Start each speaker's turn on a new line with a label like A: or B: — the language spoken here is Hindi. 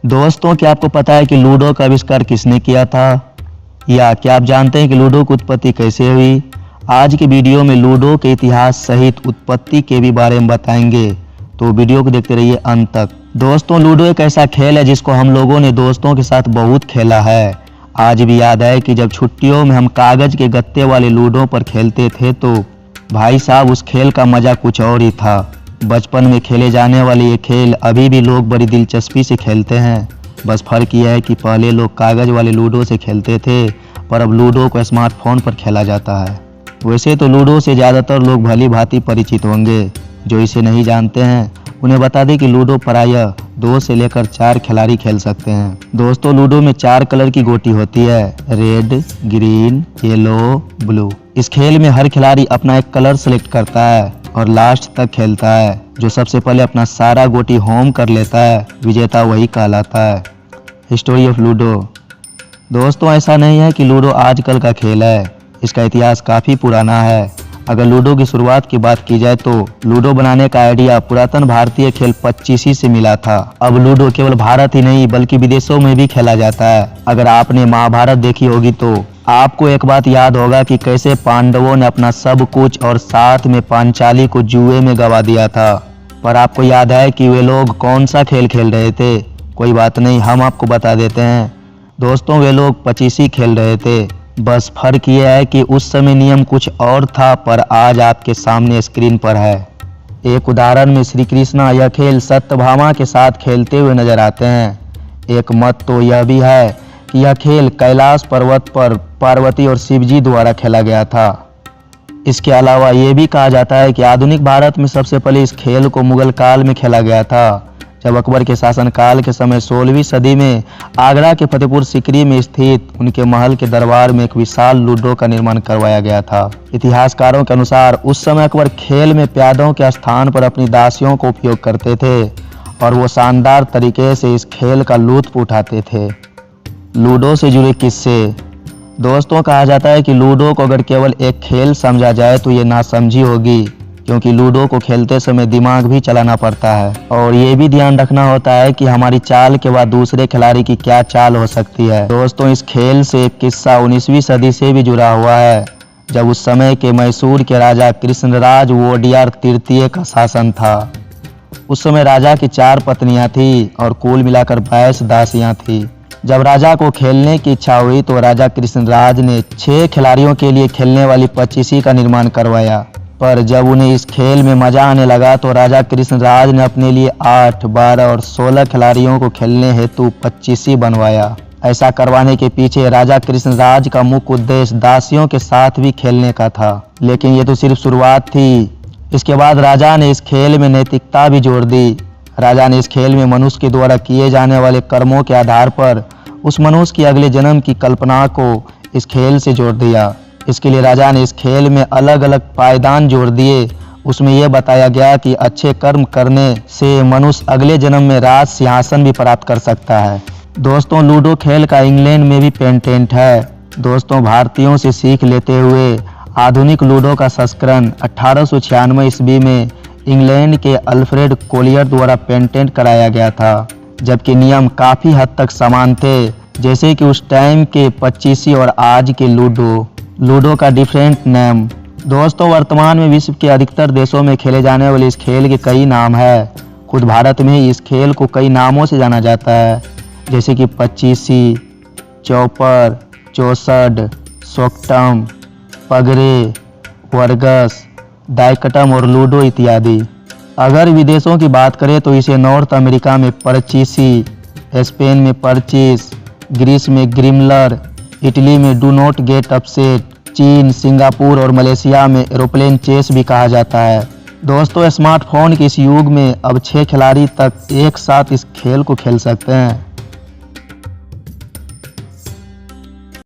A: दोस्तों, क्या आपको पता है कि लूडो का आविष्कार किसने किया था? या क्या आप जानते हैं कि लूडो की उत्पत्ति कैसे हुई? आज के वीडियो में लूडो के इतिहास सहित उत्पत्ति के भी बारे में बताएंगे, तो वीडियो को देखते रहिए अंत तक। दोस्तों, लूडो एक ऐसा खेल है जिसको हम लोगों ने दोस्तों के साथ बहुत खेला है। आज भी याद है कि जब छुट्टियों में हम कागज के गत्ते वाले लूडो पर खेलते थे तो भाई साहब उस खेल का मजा कुछ और ही था। बचपन में खेले जाने वाले ये खेल अभी भी लोग बड़ी दिलचस्पी से खेलते हैं। बस फर्क यह है कि पहले लोग कागज वाले लूडो से खेलते थे, पर अब लूडो को स्मार्टफोन पर खेला जाता है। वैसे तो लूडो से ज़्यादातर लोग भली भांति परिचित होंगे। जो इसे नहीं जानते हैं उन्हें बता दें कि लूडो प्रायः 2 से लेकर 4 खिलाड़ी खेल सकते हैं। दोस्तों, लूडो में 4 कलर की गोटी होती है, रेड, ग्रीन, येलो, ब्लू। इस खेल में हर खिलाड़ी अपना एक कलर सेलेक्ट करता है और लास्ट तक खेलता है। जो सबसे पहले अपना सारा गोटी होम कर लेता है, विजेता वही कहलाता है। History of ludo. दोस्तों, ऐसा नहीं है कि लूडो आजकल का खेल है, इसका इतिहास काफ़ी पुराना है। अगर लूडो की शुरुआत की बात की जाए तो लूडो बनाने का आइडिया पुरातन भारतीय खेल पच्चीसी से मिला था। अब लूडो केवल भारत ही नहीं बल्कि विदेशों में भी खेला जाता है। अगर आपने महाभारत देखी होगी तो आपको एक बात याद होगा कि कैसे पांडवों ने अपना सब कुछ और साथ में पांचाली को जुए में गवा दिया था। पर आपको याद है कि वे लोग कौन सा खेल खेल रहे थे? कोई बात नहीं, हम आपको बता देते हैं। दोस्तों, वे लोग पचीसी खेल रहे थे। बस फर्क यह है कि उस समय नियम कुछ और था, पर आज आपके सामने स्क्रीन पर है। एक उदाहरण में श्री कृष्ण यह खेल सत्यभामा के साथ खेलते हुए नजर आते हैं। एक मत तो यह भी है कि यह खेल कैलाश पर्वत पर पार्वती और शिवजी द्वारा खेला गया था। इसके अलावा ये भी कहा जाता है कि आधुनिक भारत में सबसे पहले इस खेल को मुगल काल में खेला गया था, जब अकबर के शासनकाल के समय 16वीं सदी में आगरा के फतेहपुर सीकरी में स्थित उनके महल के दरबार में एक विशाल लूडो का निर्माण करवाया गया था। इतिहासकारों के अनुसार उस समय अकबर खेल में प्यादों के स्थान पर अपनी दासियों को उपयोग करते थे और वो शानदार तरीके से इस खेल का लुत्फ उठाते थे। लूडो से जुड़े किस्से। दोस्तों, कहा जाता है कि लूडो को अगर केवल एक खेल समझा जाए तो ये नासमझी होगी, क्योंकि लूडो को खेलते समय दिमाग भी चलाना पड़ता है और ये भी ध्यान रखना होता है कि हमारी चाल के बाद दूसरे खिलाड़ी की क्या चाल हो सकती है। दोस्तों, इस खेल से एक किस्सा 19वीं सदी से भी जुड़ा हुआ है, जब उस समय के मैसूर के राजा कृष्णराज वोडियार तृतीय का शासन था। उस समय राजा की 4 पत्नियां थी और कुल मिलाकर 22 दासियां थी। जब राजा को खेलने की इच्छा हुई तो राजा कृष्णराज ने 6 खिलाड़ियों के लिए खेलने वाली पचीसी का निर्माण करवाया। पर जब उन्हें इस खेल में मजा आने लगा तो राजा कृष्णराज ने अपने लिए 8, 12 और 16 खिलाड़ियों को खेलने हेतु पचीसी बनवाया। ऐसा करवाने के पीछे राजा कृष्णराज का मुख्य उद्देश्य दासियों के साथ भी खेलने का था, लेकिन ये तो सिर्फ शुरुआत थी। इसके बाद राजा ने इस खेल में नैतिकता भी जोड़ दी। राजा ने इस खेल में मनुष्य के द्वारा किए जाने वाले कर्मों के आधार पर उस मनुष्य की अगले जन्म की कल्पना को इस खेल से जोड़ दिया। इसके लिए राजा ने इस खेल में अलग अलग पायदान जोड़ दिए। उसमें यह बताया गया कि अच्छे कर्म करने से मनुष्य अगले जन्म में राज सिंहासन भी प्राप्त कर सकता है। दोस्तों, लूडो खेल का इंग्लैंड में भी पेटेंट है। दोस्तों, भारतीयों से सीख लेते हुए आधुनिक लूडो का संस्करण 1896 ईस्वी में इंग्लैंड के अल्फ्रेड कोलियर द्वारा पेटेंट कराया गया था, जबकि नियम काफ़ी हद तक समान थे, जैसे कि उस टाइम के पचीसी और आज के लूडो का डिफरेंट नेम। दोस्तों, वर्तमान में विश्व के अधिकतर देशों में खेले जाने वाले इस खेल के कई नाम है। खुद भारत में ही इस खेल को कई नामों से जाना जाता है, जैसे कि पचीसी, चौपर, चौसठ, सोकटम, पगरे, वर्गस, दायकटम और लूडो इत्यादि। अगर विदेशों की बात करें तो इसे नॉर्थ अमेरिका में परचीसी, स्पेन में परचीस, ग्रीस में ग्रिमलर, इटली में डू नॉट गेट अपसेट, चीन, सिंगापुर और मलेशिया में एरोप्लेन चेस भी कहा जाता है। दोस्तों, स्मार्टफोन के इस युग में अब 6 खिलाड़ी तक एक साथ इस खेल को खेल सकते हैं।